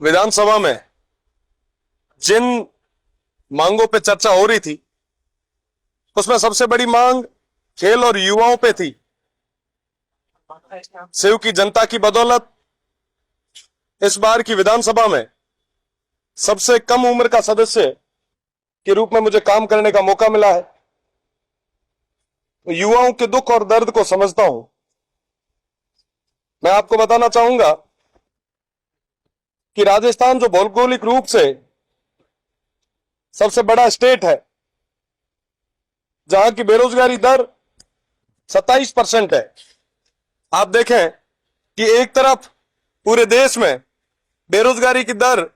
विधानसभा में जिन मांगों पे चर्चा हो रही थी उसमें सबसे बड़ी मांग खेल और युवाओं पे थी। शिव की जनता की बदौलत इस बार की विधानसभा में सबसे कम उम्र का सदस्य के रूप में मुझे काम करने का मौका मिला है। युवाओं के दुख और दर्द को समझता हूं। मैं आपको बताना चाहूंगा कि राजस्थान जो भौगोलिक रूप से सबसे बड़ा स्टेट है, जहां की बेरोजगारी दर 27% है। आप देखें कि एक तरफ पूरे देश में बेरोजगारी की दर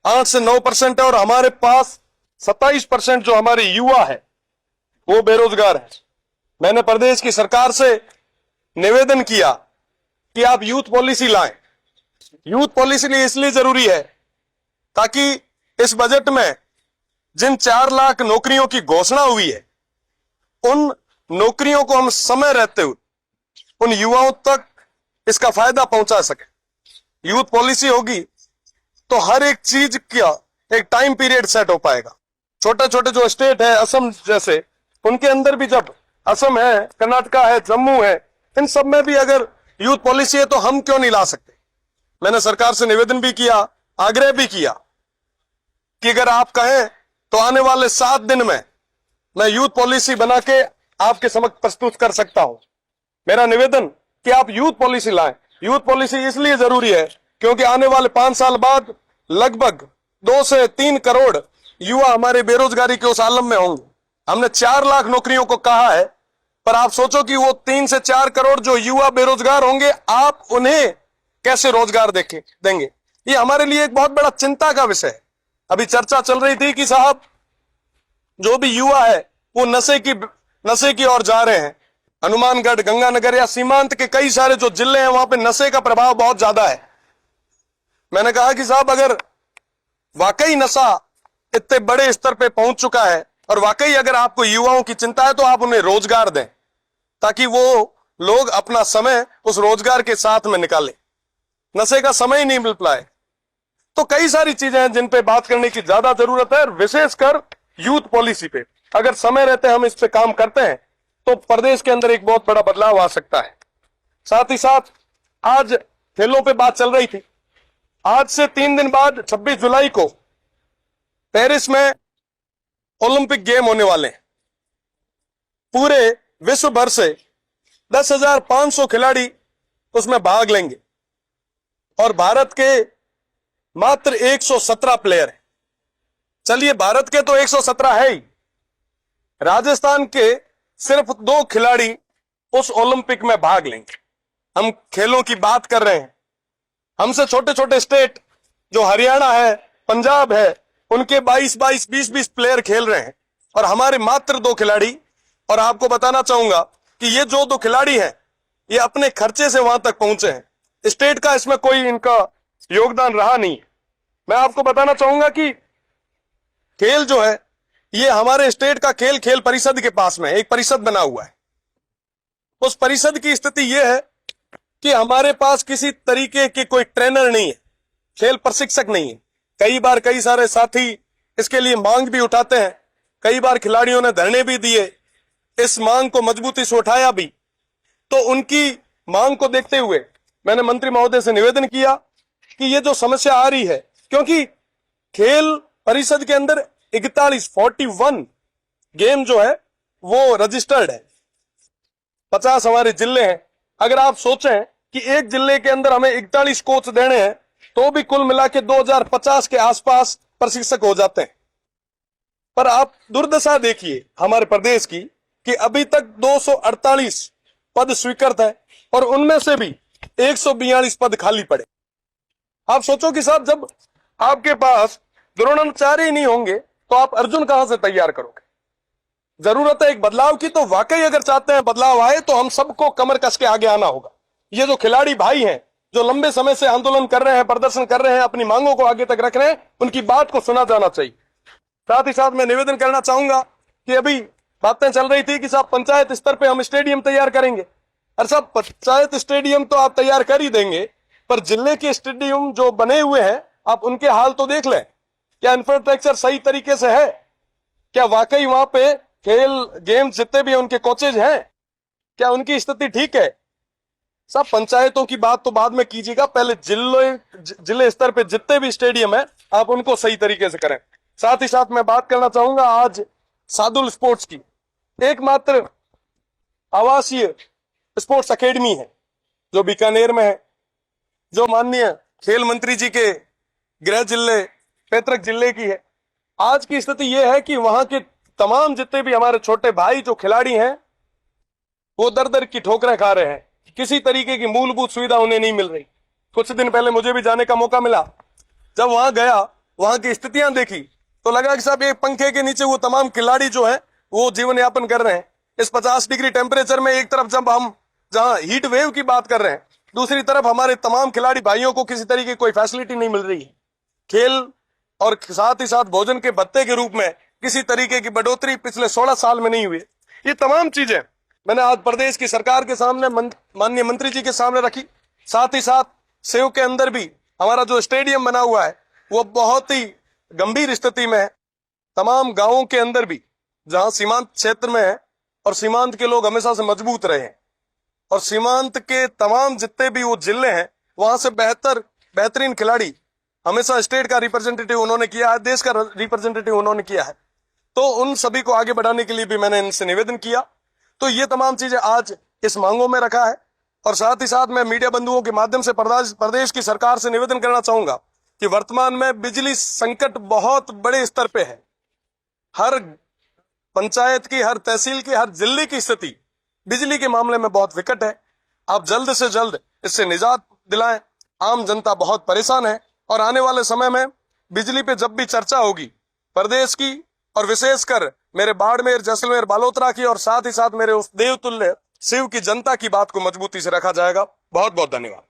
8 से 9% है और हमारे पास 27% जो हमारे युवा है वो बेरोजगार है। मैंने प्रदेश की सरकार से निवेदन किया कि आप यूथ पॉलिसी लाएं। यूथ पॉलिसी इसलिए जरूरी है ताकि इस बजट में जिन 4 लाख नौकरियों की घोषणा हुई है उन नौकरियों को हम समय रहते हुए उन युवाओं तक इसका फायदा पहुंचा सके। यूथ पॉलिसी होगी तो हर एक चीज का एक टाइम पीरियड सेट हो पाएगा। छोटे छोटे जो स्टेट है, असम जैसे, उनके अंदर भी जब असम है, कर्नाटका है, जम्मू है, इन सब में भी अगर यूथ पॉलिसी है तो हम क्यों नहीं ला सकते। मैंने सरकार से निवेदन भी किया, आग्रह भी किया कि अगर आप कहें तो आने वाले 7 दिन में मैं यूथ पॉलिसी बना के आपके समक्ष प्रस्तुत कर सकता हूं। मेरा निवेदन कि आप यूथ पॉलिसी लाएं। यूथ पॉलिसी इसलिए जरूरी है क्योंकि आने वाले 5 साल बाद लगभग 2 से 3 करोड़ युवा हमारे बेरोजगारी के उस आलम में होंगे। हमने 4 लाख नौकरियों को कहा है, पर आप सोचो कि वो 3 से 4 करोड़ जो युवा बेरोजगार होंगे, आप उन्हें कैसे रोजगार देंगे। ये हमारे लिए एक बहुत बड़ा चिंता का विषय है। अभी चर्चा चल रही थी कि साहब जो भी युवा है वो नशे की ओर जा रहे हैं। हनुमानगढ़, गंगानगर या सीमांत के कई सारे जो जिले हैं वहां पे नशे का प्रभाव बहुत ज्यादा है। मैंने कहा कि साहब अगर वाकई नशा इतने बड़े स्तर पे पहुंच चुका है और वाकई अगर आपको युवाओं की चिंता है तो आप उन्हें रोजगार दें ताकि वो लोग अपना समय उस रोजगार के साथ में निकालें। नशे का समय ही नहीं मिल पाए तो कई सारी चीजें हैं जिन पे बात करने की ज्यादा जरूरत है, विशेषकर यूथ पॉलिसी पे। अगर समय रहते हम इस पे काम करते हैं तो प्रदेश के अंदर एक बहुत बड़ा बदलाव आ सकता है। साथ ही साथ आज खेलों पे बात चल रही थी। आज से 3 दिन बाद 26 जुलाई को पेरिस में ओलंपिक गेम होने वाले हैं। पूरे विश्व भर से 10,500 खिलाड़ी उसमें भाग लेंगे और भारत के मात्र 117 प्लेयर हैं। चलिए, भारत के तो 117 है ही, राजस्थान के सिर्फ 2 खिलाड़ी उस ओलंपिक में भाग लेंगे। हम खेलों की बात कर रहे हैं। हमसे छोटे छोटे स्टेट जो हरियाणा है, पंजाब है, उनके 22-22, 20-20 प्लेयर खेल रहे हैं और हमारे मात्र 2 खिलाड़ी। और आपको बताना चाहूंगा कि ये जो 2 खिलाड़ी हैं ये अपने खर्चे से वहां तक पहुंचे हैं। स्टेट का इसमें कोई इनका योगदान रहा नहीं। मैं आपको बताना चाहूंगा कि खेल जो है ये हमारे स्टेट का खेल परिषद के पास में एक परिषद बना हुआ है। उस परिषद की स्थिति यह है कि हमारे पास किसी तरीके के कोई ट्रेनर नहीं है, खेल प्रशिक्षक नहीं है। कई बार कई सारे साथी इसके लिए मांग भी उठाते हैं, कई बार खिलाड़ियों ने धरने भी दिए, इस मांग को मजबूती से उठाया भी। तो उनकी मांग को देखते हुए मैंने मंत्री महोदय से निवेदन किया कि ये जो समस्या आ रही है, क्योंकि खेल परिषद के अंदर 41 गेम जो है वो रजिस्टर्ड है, 50 हमारे जिले हैं। अगर आप सोचें कि एक जिले के अंदर हमें 41 कोच देने हैं तो भी कुल मिला के 2050 के आसपास प्रशिक्षक हो जाते हैं। पर आप दुर्दशा देखिए हमारे प्रदेश की कि अभी तक 248 पद स्वीकृत है और उनमें से भी 142 पद खाली पड़े। आप सोचो कि साहब जब आपके पास द्रोणाचार्य ही नहीं होंगे तो आप अर्जुन कहां से तैयार करोगे। जरूरत है एक बदलाव की। तो वाकई अगर चाहते हैं बदलाव आए तो हम सबको कमर कस के आगे आना होगा। ये जो खिलाड़ी भाई हैं जो लंबे समय से आंदोलन कर रहे हैं, प्रदर्शन कर रहे हैं, अपनी मांगों को आगे तक रख रहे हैं, उनकी बात को सुना जाना चाहिए। साथ ही साथ मैं निवेदन करना चाहूंगा कि अभी बातें चल रही थी कि साहब पंचायत स्तर पे हम स्टेडियम तैयार करेंगे। अरे साहब, पंचायत स्टेडियम तो आप तैयार कर ही देंगे, पर जिले के स्टेडियम जो बने हुए हैं आप उनके हाल तो देख लें। क्या इंफ्रास्ट्रक्चर सही तरीके से है? क्या वाकई वहां पे खेल गेम्स जितने भी उनके कोचेज हैं, क्या उनकी स्थिति ठीक है? सब पंचायतों की बात तो बाद में कीजिएगा, पहले जिले स्तर पे जितने भी स्टेडियम है आप उनको सही तरीके से करें। साथ ही साथ मैं बात करना चाहूंगा आज सादुल स्पोर्ट्स की। एकमात्र आवासीय स्पोर्ट्स एकेडमी है जो बीकानेर में है, जो माननीय खेल मंत्री जी के गृह जिले पैतृक जिले की है। आज की स्थिति यह है कि वहां के तमाम जितने भी हमारे छोटे भाई जो खिलाड़ी हैं वो दर दर की ठोकरें खा रहे हैं, किसी तरीके की मूलभूत सुविधा उन्हें नहीं मिल रही। कुछ दिन पहले मुझे भी जाने का मौका मिला, जब वहां गया वहां की स्थितियां देखी तो लगा कि साहब एक पंखे के नीचे वो तमाम खिलाड़ी जो है वो जीवन यापन कर रहे हैं। इस 50 डिग्री टेम्परेचर में एक तरफ जब हम जहां हीट वेव की बात कर रहे हैं, दूसरी तरफ हमारे तमाम खिलाड़ी भाइयों को किसी तरीके की कोई फैसिलिटी नहीं मिल रही है। खेल और साथ ही साथ भोजन के भत्ते के रूप में किसी तरीके की बढ़ोतरी पिछले 16 साल में नहीं हुई। ये तमाम चीजें मैंने आज प्रदेश की सरकार के सामने माननीय मंत्री जी के सामने रखी। साथ ही साथ सेव के अंदर भी हमारा जो स्टेडियम बना हुआ है वो बहुत ही गंभीर स्थिति में है। तमाम गांवों के अंदर भी जहां सीमांत क्षेत्र में है और सीमांत के लोग हमेशा से मजबूत रहे हैं और सीमांत के तमाम जितने भी वो जिले हैं वहां से बेहतरीन खिलाड़ी हमेशा स्टेट का रिप्रेजेंटेटिव उन्होंने किया है, देश का रिप्रेजेंटेटिव उन्होंने किया है। तो उन सभी को आगे बढ़ाने के लिए भी मैंने इनसे निवेदन किया। तो ये तमाम चीजें आज इस मांगों में रखा है। और साथ ही साथ मैं मीडिया बंधुओं के माध्यम से प्रदेश की सरकार से निवेदन करना चाहूंगा कि वर्तमान में बिजली संकट बहुत बड़े स्तर पे है। हर पंचायत की, हर तहसील की, हर जिले की स्थिति बिजली के मामले में बहुत विकट है। आप जल्द से जल्द इससे निजात दिलाएं। आम जनता बहुत परेशान है और आने वाले समय में बिजली पे जब भी चर्चा होगी प्रदेश की और विशेषकर मेरे बाड़मेर, जैसलमेर, बालोतरा की और साथ ही साथ मेरे उस देवतुल्य शिव की जनता की बात को मजबूती से रखा जाएगा। बहुत बहुत धन्यवाद।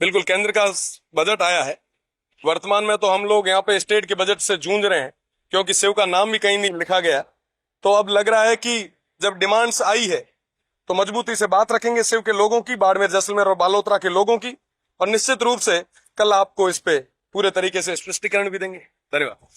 बिल्कुल, केंद्र का बजट आया है। वर्तमान में तो हम लोग यहाँ पे स्टेट के बजट से जूझ रहे हैं क्योंकि शिव का नाम भी कहीं नहीं लिखा गया। तो अब लग रहा है कि जब डिमांड्स आई है तो मजबूती से बात रखेंगे शिव के लोगों की, बाड़मेर, जैसलमेर और बालोतरा के लोगों की, और निश्चित रूप से कल आपको इस पे पूरे तरीके से स्पष्टीकरण भी देंगे। धन्यवाद।